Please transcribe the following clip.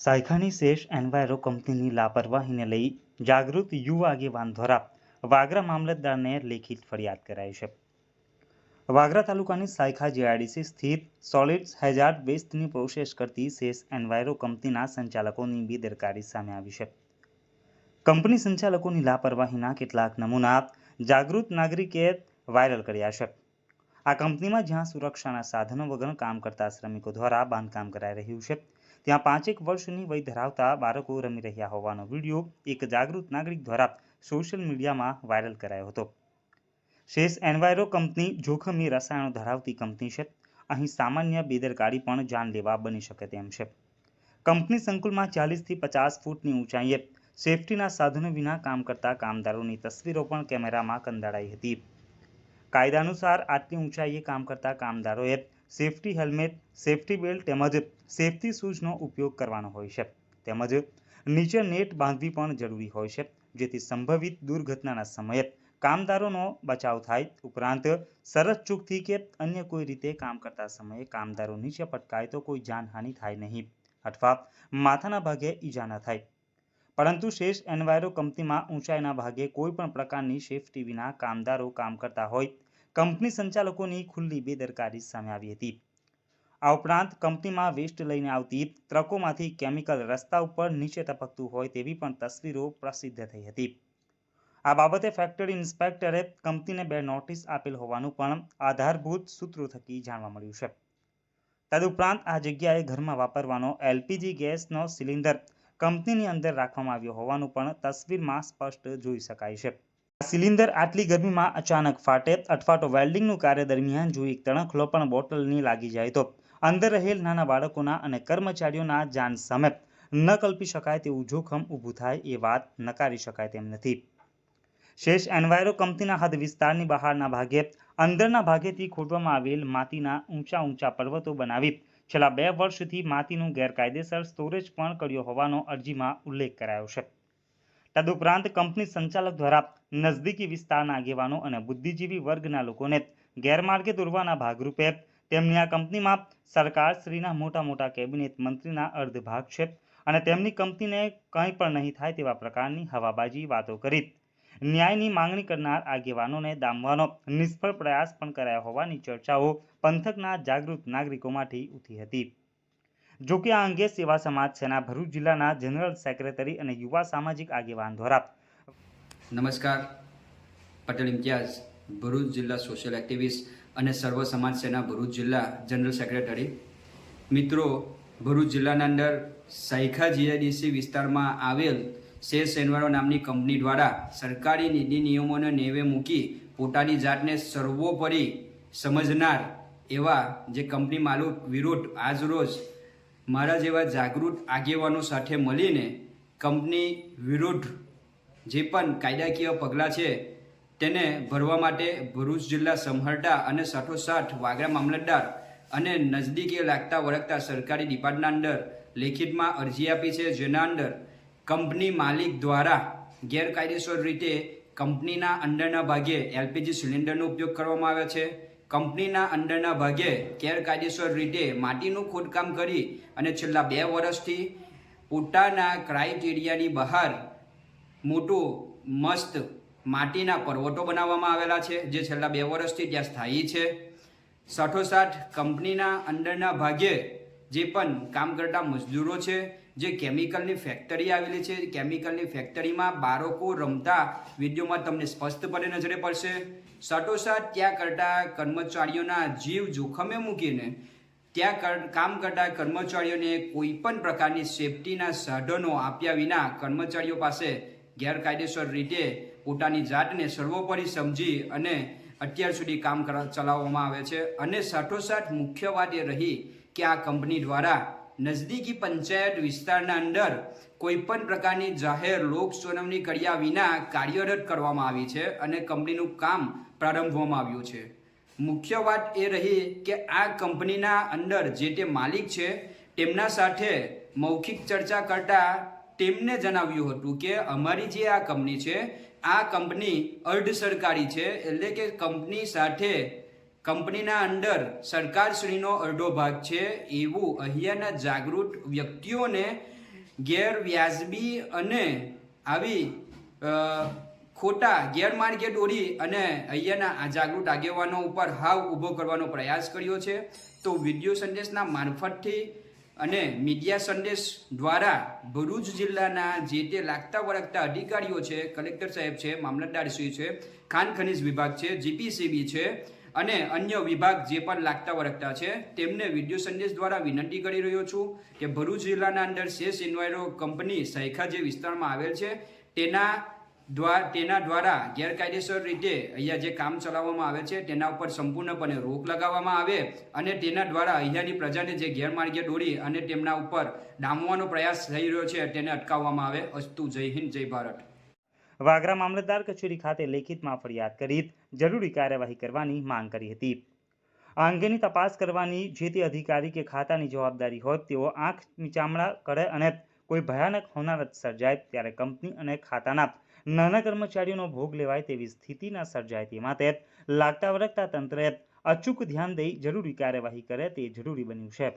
સાયખાની શેષ એન્વાયરો કંપનીની લાપરવાહીને લઈ જાગૃત યુવા આગેવાન દ્વારા વાગરા મામલતદારને લેખિત ફરિયાદ કરાઈ છે. વાગરા તાલુકાની સાયખા જીઆઈડીસી સ્થિત સોલિડ હેઝાર્ડ વેસ્ટની પ્રોસેસ કરતી શેષ એન્વાયરો કંપનીના સંચાલકોની બેદરકારી સામે આવી છે. કંપની સંચાલકોની લાપરવાહીના કેટલાક નમૂના જાગૃત નાગરિકે વાયરલ કર્યા છે. આ કંપનીમાં જ્યાં સુરક્ષાના સાધનો વગર કામ કરતા શ્રમિકો દ્વારા બાંધકામ કરાઈ રહ્યું છે, ત્યાં 5 વર્ષની વય ધરાવતા બાળકો રમી રહ્યા હોવાનો વિડીયો એક જાગૃત નાગરિક દ્વારા સોશિયલ મીડિયામાં વાયરલ કરાયો હતો. શેષ એન્વાયરો કંપની જોખમી રસાયણો ધરાવતી કંપની છે. અહીં સામાન્ય બેદરકારી પણ જાનલેવા બની શકે તેમ છે. કંપની સંકુલમાં 40 થી 50 ફૂટની ઊંચાઈએ સેફટીના સાધનો વિના કામ કરતા કામદારોની તસવીરો પણ કેમેરામાં કંડારાઈ હતી. કાયદા અનુસાર આટલી ઊંચાઈએ કામ કરતા કામદારોએ સેફટી હેલ્મેટ, સેફટી બેલ્ટ તેમજ સેફટી શૂઝનો ઉપયોગ કરવાનો હોય છે. તેમજ નીચે નેટ બાંધવી પણ જરૂરી હોય છે, જેથી સંભવિત દુર્ઘટનાના સમયે કામદારોનો બચાવ થાય. ઉપરાંત શરત ચૂકથી કે અન્ય કોઈ રીતે કામ કરતા સમયે કામદારો નીચે પટકાય તો કોઈ જાનહાનિ થાય નહીં અથવા માથાના ભાગે ઈજા ન થાય. પરંતુ શેષ એન્વાયરો કંપનીમાં ઊંચાઈના ભાગે કોઈ પણ પ્રકારની સેફટી વિના કામદારો કામ કરતા હોય કંપની સંચાલકોની ખુલ્લી બેદરકારી સામે આવી હતી. આ ઉપરાંત કંપનીમાં વેસ્ટ લઈને આવતી ટ્રકોમાંથી કેમિકલ રસ્તા ઉપર નીચે ટપકતું હોય તેવી પણ તસવીરો પ્રસિદ્ધ થઈ હતી. આ બાબતે ફેક્ટરી ઇન્સ્પેક્ટરે કંપનીને 2 નોટિસ આપેલ હોવાનું પણ આધારભૂત સૂત્રો થકી જાણવા મળ્યું છે. તદુપરાંત આ જગ્યાએ ઘરમાં વાપરવાનો એલપીજી ગેસનો સિલિન્ડર કંપનીની અંદર રાખવામાં આવ્યો હોવાનું પણ તસવીરમાં સ્પષ્ટ જોઈ શકાય છે. આ સિલિન્ડર આટલી ગરમીમાં અચાનક ફાટે અથવા તો વેલ્ડિંગનું કાર્ય દરમિયાન જો એક તણખલો પણ બોટલની લાગી જાય તો અંદર રહેલ નાના બાળકોના અને કર્મચારીઓના જાન સામે ન કલ્પી શકાય તેવું જોખમ ઊભું થાય એ વાત નકારી શકાય તેમ નથી. શેષ એન્વાયરો કંપનીના હદ વિસ્તારની બહારના ભાગે અંદરના ભાગેથી ખોદવામાં આવેલ માટીના ઊંચા પર્વતો બનાવી છેલ્લા 2 વર્ષથી માટીનું ગેરકાયદેસર સ્ટોરેજ પણ કર્યો હોવાનો અરજીમાં ઉલ્લેખ કરાયો છે. તદુપરાંત કંપની સંચાલક દ્વારા નજદીકી વિસ્તારના આગેવાનો અને બુદ્ધિજીવી વર્ગના લોકોને ગેરમાર્ગે દોરવાના ભાગરૂપે તેમની આ કંપનીમાં સરકારશ્રીના મોટા કેબિનેટ મંત્રીના અર્ધભાગ છે અને તેમની કંપનીને કંઈ પણ નહીં થાય તેવા પ્રકારની હવાબાજી વાતો કરી ન્યાયની માંગણી કરનાર આગેવાનોને ડામવાનો નિષ્ફળ પ્રયાસ પણ કરાયા હોવાની ચર્ચાઓ પંથકના જાગૃત નાગરિકોમાંથી ઉઠી હતી. જો કે આ અંગે સેવા સમાજ સેના ભરૂચ જિલ્લાના જનરલ સેક્રેટરી અને યુવા સામાજિક આગેવાન દ્વારા નમસ્કાર, પટેલ ઇમ્તિયાઝ, ભરૂચ જિલ્લા સોશિયલ એક્ટિવિસ્ટ અને સર્વ સમાજ સેના ભરૂચ જિલ્લા જનરલ સેક્રેટરી. મિત્રો, ભરૂચ જિલ્લાના અંદર સાયખા જીઆઈડીસી વિસ્તારમાં આવેલ શેષ એન્વાયરો નામની કંપની દ્વારા સરકારી નીતિ નિયમોને નેવે મૂકી પોતાની જાતને સર્વોપરી સમજનાર એવા જે કંપની માલિક વિરુદ્ધ આજરોજ મારા જેવા જાગૃત આગેવાનો સાથે મળીને કંપની વિરુદ્ધ જે પણ કાયદાકીય પગલાં છે તેને ભરવા માટે ભરૂચ જિલ્લા સંભાળતા અને સાથોસાથ વાગરા મામલતદાર અને નજદીકે લાગતા વળગતા સરકારી ડિપાર્ટમેન્ટના અંદર લેખિતમાં અરજી આપી છે, જેના અંદર કંપની માલિક દ્વારા ગેરકાયદેસર રીતે કંપનીના અંદરના ભાગે એલપીજી સિલિન્ડરનો ઉપયોગ કરવામાં આવે છે. કંપનીના અંદરના ભાગે ગેરકાયદેસર રીતે માટીનું ખોદકામ કરી અને છેલ્લા 2 વર્ષથી પોતાના ક્રાઇટેરિયાની બહાર મોટું મસ્ત માટીના પર્વતો બનાવવામાં આવેલા છે, જે છેલ્લા 2 વર્ષથી ત્યાં સ્થાયી છે. સાથોસાથ કંપનીના અંદરના ભાગે જે પણ કામ કરતા મજદૂરો છે, જે કેમિકલની ફેક્ટરી આવેલી છે, કેમિકલની ફેક્ટરીમાં બાળકો રમતા વિડીયોમાં તમને સ્પષ્ટપણે નજરે પડશે. સાથોસાથ ત્યાં કરતા કર્મચારીઓના જીવ જોખમે મૂકીને ત્યાં કામ કરતા કર્મચારીઓને કોઈ પણ પ્રકારની સેફટીના સાધનો આપ્યા વિના કર્મચારીઓ પાસે ગેરકાયદેસર રીતે પોતાની જાતને સર્વોપરી સમજી અને અત્યાર સુધી કામ ચલાવવામાં આવે છે. અને સાથોસાથ મુખ્ય વાત એ રહી કે આ કંપની દ્વારા નજદીકી પંચાયત વિસ્તારના અંદર કોઈ પણ પ્રકારની જાહેર લોક સુનાવણી કર્યા વિના કાર્યરત કરવામાં આવી છે અને કંપનીનું કામ પ્રારંભવામાં આવ્યું છે. મુખ્ય વાત એ રહી કે આ કંપનીના અંદર જે તે માલિક છે તેમના સાથે મૌખિક ચર્ચા કરતા તેમને જણાવ્યું હતું કે અમારી જે આ કંપની છે, આ કંપની અર્ધ સરકારી છે, એટલે કે કંપની સાથે કંપનીના અંદર સરકારશ્રીનો અડધો ભાગ છે એવું અહીંયાના જાગૃત વ્યક્તિઓને ગેરવ્યાજબી અને આવી ખોટા ગેરમાર્ગે દોરી અને અહીંયાના આ જાગૃત આગેવાનો ઉપર હાવ ઊભો કરવાનો પ્રયાસ કર્યો છે. તો વિડીયો સંદેશના મારફતથી અને મીડિયા સંદેશ દ્વારા ભરૂચ જિલ્લાના જે તે લાગતા વળગતા અધિકારીઓ છે, કલેક્ટર સાહેબ છે, મામલતદારશ્રી છે, ખાણ ખનિજ વિભાગ છે, જીપીસીબી છે અને અન્ય વિભાગ જે પણ લાગતા વળગતા છે તેમને વિડીયો સંદેશ દ્વારા વિનંતી કરી રહ્યો છું કે ભરૂચ જિલ્લાના અંદર સેસ ઇન્વાયરો કંપની સાયખા જે વિસ્તારમાં આવેલ છે તેના દ્વારા ગેરકાયદેસર રીતે અહીંયા જે કામ ચલાવવામાં આવે છે તેના ઉપર સંપૂર્ણપણે રોક લગાવવામાં આવે અને તેના દ્વારા અહીંયાની પ્રજાને જે ગેરમાર્ગે દોરી અને તેમના ઉપર ડામવાનો પ્રયાસ થઈ રહ્યો છે તેને અટકાવવામાં આવે. અસ્તુ. જય હિન્દ, જય ભારત. વાગરા મામલતદાર કચેરી ખાતે લેખિતમાં ફરિયાદ કરી જરૂરી કાર્યવાહી કરવાની માંગ કરી હતી. આ અંગેની તપાસ કરવાની જે તે અધિકારી કે ખાતાની જવાબદારી હોય તેઓ આંખ મીચામણા કરે અને કોઈ ભયાનક હોનારત સર્જાય ત્યારે કંપની અને ખાતાના નાના કર્મચારીઓનો ભોગ લેવાય તેવી સ્થિતિ ન સર્જાય તે માટે લાગતા વળગતા તંત્રએ અચૂક ધ્યાન દઈ જરૂરી કાર્યવાહી કરે તે જરૂરી બન્યું છે.